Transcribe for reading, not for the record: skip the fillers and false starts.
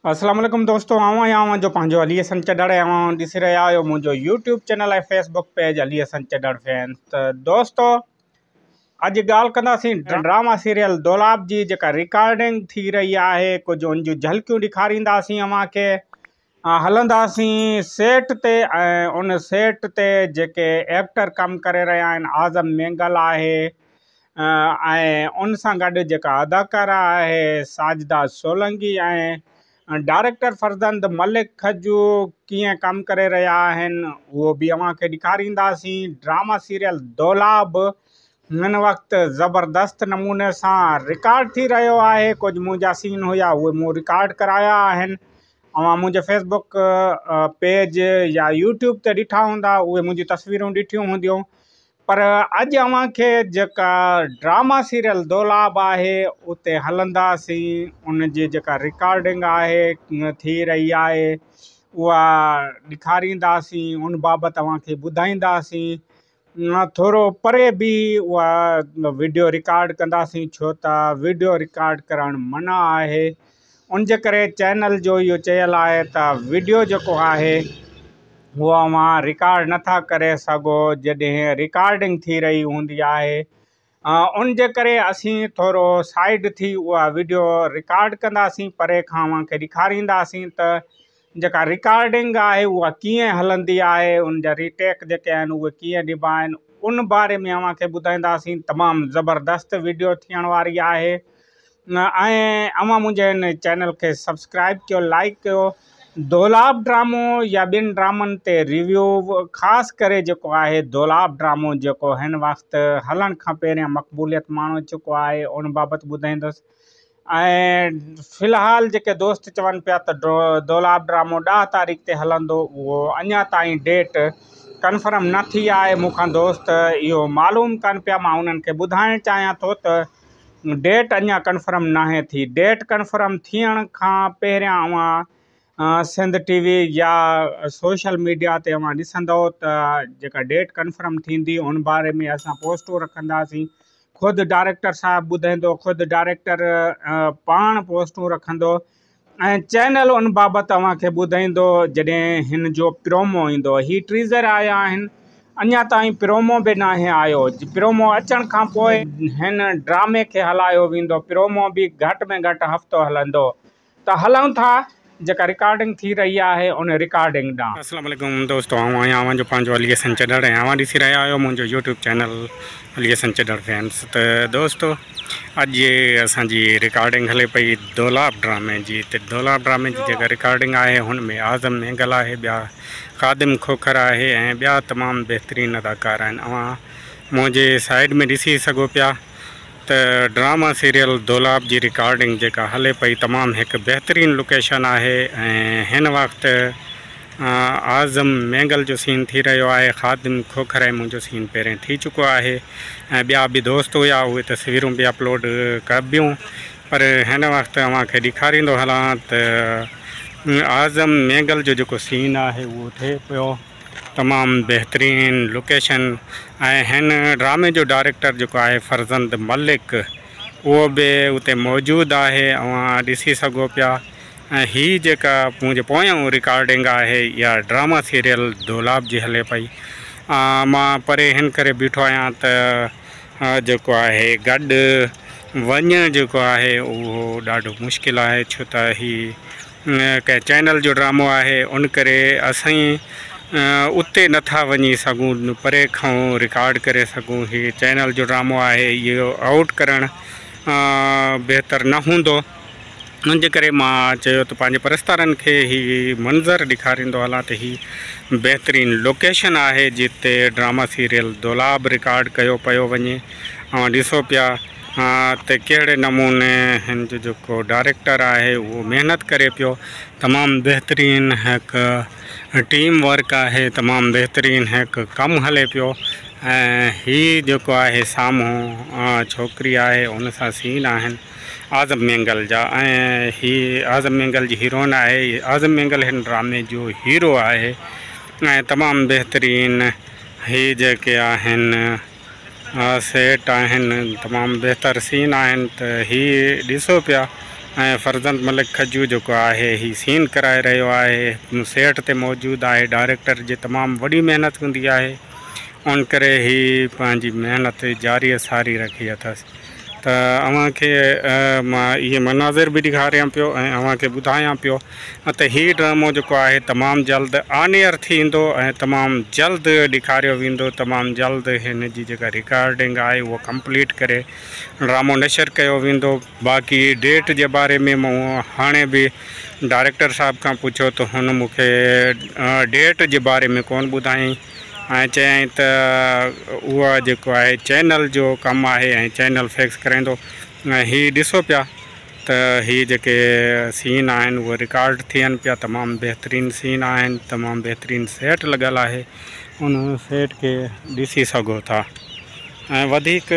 अस्सलाम वालेकुम दोस्तों, आवां जो पंहिंजो अली हसन चढ़ ॾिसी रहिया आहियो मुंहिंजो यूट्यूब चैनल ऐं फेसबुक पेज अली हसन चढ़ फैंस। त दोस्तों अॼु ॻाल्हि कंदासीं ड्रामा सीरियल दौलाब जी जेका रिकॉर्डिंग थी रही आहे, कुझु उन जूं झलकियूं ॾेखारींदासीं अव्हांखे। हलंदासीं सेट ते ऐं उन सेट ते जेके एक्टर कमु करे रहिया आहिनि, आज़म मेंगल आहे ऐं उन सां गॾु जेका अदाकारा आहे साजिदा सोलंकी ऐं डायरेक्टर फरज़ंद मलिक खजू कीअं कमु करे रहिया आहिनि उहो बि अव्हांखे ॾेखारींदासीं। ड्रामा सीरियल दौलाब हिन वक़्तु ज़बरदस्त नमूने सां रिकॉर्ड थी रहियो आहे। कुझु मुंहिंजा सीन हुया उहे मूं रिकॉर्ड कराया आहिनि। अव्हां मुंहिंजे फेसबुक पेज या यूट्यूब ते ॾिठा हूंदा, उहे मुंहिंजी तस्वीरूं ॾिठियूं हूंदियूं। पर अॼु अव्हांखे जेका ड्रामा सीरियल दौलाब आहे उते हलंदासीं। उन जी जेका रिकॉर्डिंग आहे थी रही आहे उहा ॾेखारींदासीं, उन बाबति अव्हांखे ॿुधाईंदासीं। थोरो परे बि उहा वीडियो रिकॉर्ड कंदासीं, छो त वीडियो रिकॉर्ड करणु मना आहे। उन जे करे चैनल जो इहो चयल आहे त वीडियो जेको आहे उहो अव्हां रिकॉर्ड नथा करे सघो जॾहिं रिकॉर्डिंग थी रही हूंदी आहे। उन जे करे असीं थोरो साइड थी उहा वीडियो रिकॉर्ड कंदासीं, परे खां अव्हांखे ॾेखारींदासीं त जेका रिकॉर्डिंग आहे उहा कीअं हलंदी आहे, उन जा रीटेक जेके आहिनि उहे कीअं ॾिबा आहिनि, उन बारे में अव्हांखे ॿुधाईंदासीं। तमामु ज़बरदस्त वीडियो थियण वारी आहे ऐं अव्हां मुंहिंजे हिन चैनल खे सब्सक्राइब कयो, लाइक कयो। दौलाब ड्रामो या ॿिनि ड्रामनि ते रिव्यू, ख़ासि करे जेको आहे दौलाब ड्रामो जेको हिन वक़्तु हलण खां पहिरियां मक़बूलियत माणे चुको आहे, उन बाबति ॿुधाईंदुसि। ऐं फ़िलहालु जेके दोस्त चवनि पिया त दौलाब ड्रामो 10 तारीख़ ते हलंदो, उहो अञा ताईं डेट कंफर्म न थी आहे। मूंखां दोस्त इहो मालूम कनि पिया, मां उन्हनि खे ॿुधाइणु चाहियां थो त डेट अञा कंफर्म नाहे थी। डेट कंफर्म थियण खां पहिरियां अव्हां सिंध टीवी या सोशल मीडिया ते अव्हां ॾिसंदव त जेका डेट कंफर्म थींदी उन बारे में असां पोस्टूं रखंदासीं। ख़ुदि डायरेक्टर साहिबु ॿुधाईंदो, ख़ुदि डायरेक्टर पाण पोस्टूं रखंदो ऐं चैनल उन बाबति अव्हांखे ॿुधाईंदो जॾहिं हिन जो प्रोमो ईंदो। ही टीज़र आया आहिनि, अञा ताईं प्रोमो बि नाहे आयो। प्रोमो अचण खां पोइ हिन ड्रामे खे हलायो वेंदो। प्रोमो बि घटि में घटि हफ़्तो हलंदो। त हलूं था जेका रिकॉर्डिंग थी रही आहे उन रिकॉर्डिंग ॾांहुं। अस्सलाम वालेकुम दोस्तों, आवां जो पंहिंजो अली हसन चढ़ ऐं अव्हां ॾिसी रहिया आहियो मुंहिंजो यूट्यूब चैनल अली हसन चढ़ फैंस। त दोस्तों अॼु असांजी रिकॉर्डिंग हले पई दौलाब ड्रामे जी। त दौलाब ड्रामे जी जेका रिकॉर्डिंग आहे हुन में आज़म मेंगल आहे, ॿिया ख़ादिम खोखर आहे ऐं ॿिया तमामु बहितरीनु अदाकार आहिनि। अव्हां मुंहिंजे साइड में ॾिसी सघो पिया त ड्रामा सीरियल दौलाब जी रिकॉर्डिंग जेका हले पई तमामु हिकु बहितरीनु लोकेशन आहे ऐं हिन वक़्तु आज़म मेंगल जो सीन थी रहियो आहे। ख़ादिम खोखर ऐं मुंहिंजो सीन पहिरें थी चुको आहे ऐं ॿिया बि दोस्त हुया, उहे तस्वीरूं बि अपलोड कबियूं। पर हिन वक़्तु अव्हांखे ॾेखारींदो हलां त आज़म मेंगल जो जेको सीन आहे उहो थिए पियो। तमामु बहितरीनु लोकेशन ऐं हिन ड्रामे जो डायरेक्टर जेको आहे फरज़ंद मलिक, उहो बि उते मौजूदु आहे, अव्हां ॾिसी सघो पिया। ऐं हीअ जेका मुंहिंजे पोयां रिकॉर्डिंग आहे इहा ड्रामा सीरियल दौलाब जी हले पई। मां परे हिन करे बीठो आहियां त जेको आहे गॾु वञणु जेको आहे उहो ॾाढो मुश्किल आहे, छो त हीअ कंहिं चैनल जो ड्रामो आहे। उन करे असीं उते नथा वञी सघूं, परे खां रिकॉर्ड करे सघूं। हीअ चैनल जो ड्रामो आहे, इहो आउट करणु बहितरु न हूंदो। उन जे करे मां चयो त पंहिंजे परस्तारनि खे हीअ मंज़र ॾेखारींदो हलां त हीअ बहितरीनु लोकेशन आहे जिते ड्रामा सीरियल दौलाब रिकॉर्ड कयो पियो वञे। ऐं ॾिसो पिया त कहिड़े नमूने हिन जो जेको डायरेक्टर आहे उहो महिनत करे पियो। तमामु बहितरीनु हिकु टीम वर्क आहे, तमामु बहितरीनु हिकु कमु हले पियो। ऐं हीअ जेको आहे साम्हूं छोकिरी आहे, उन सां सीन आहिनि आज़म मेंगल जा ऐं हीअ आज़म मेंगल जी हीरोइन आहे। आज़म मेंगल हिन ड्रामे जो हीरो आहे ऐं तमामु बहितरीनु हीअ जेके आहिनि सेट आहिनि, तमामु बहितर सीन आहिनि। त हीअ ॾिसो पिया फरज़ंद मलिक खजू जो है ही सीन कराए रहियो आहे, सेट ते मौजूद है। डायरेक्टर जी तमाम वड़ी मेहनत होंदी है, उन करे ही पांजी मेहनत जारी सारी रखी अथस। तो अवां के मां ये मनाज़िर भी दिखारियां पियो ऐं अवां के बुधायां पियो तो ही ड्रामो जो है तमाम जल्द ऑनियर थींदो ऐं तमाम जल्द दिखारियो वेंदो। तमाम जल्द हिन जी जेका रिकॉर्डिंग है वो कंप्लीट करे ड्रामो नशर कयो वेंदो। बाकी डेट के बारे में मूं हाणे भी डायरेक्टर साहब का पूछो तो हुन मूंखे डेट के बारे में कोन ॿुधाई ऐं चयईं त उहा जेको आहे चैनल जो कमु आहे ऐं चैनल फिक्स कराईंदो। ही ॾिसो पिया त ही जेके सीन आहिनि उहे रिकॉर्ड थियनि पिया, तमामु बहितरीनु सीन आहिनि, तमामु बहितरीनु सेट लॻल आहे, उन सेट खे ॾिसी सघो था। ऐं वधीक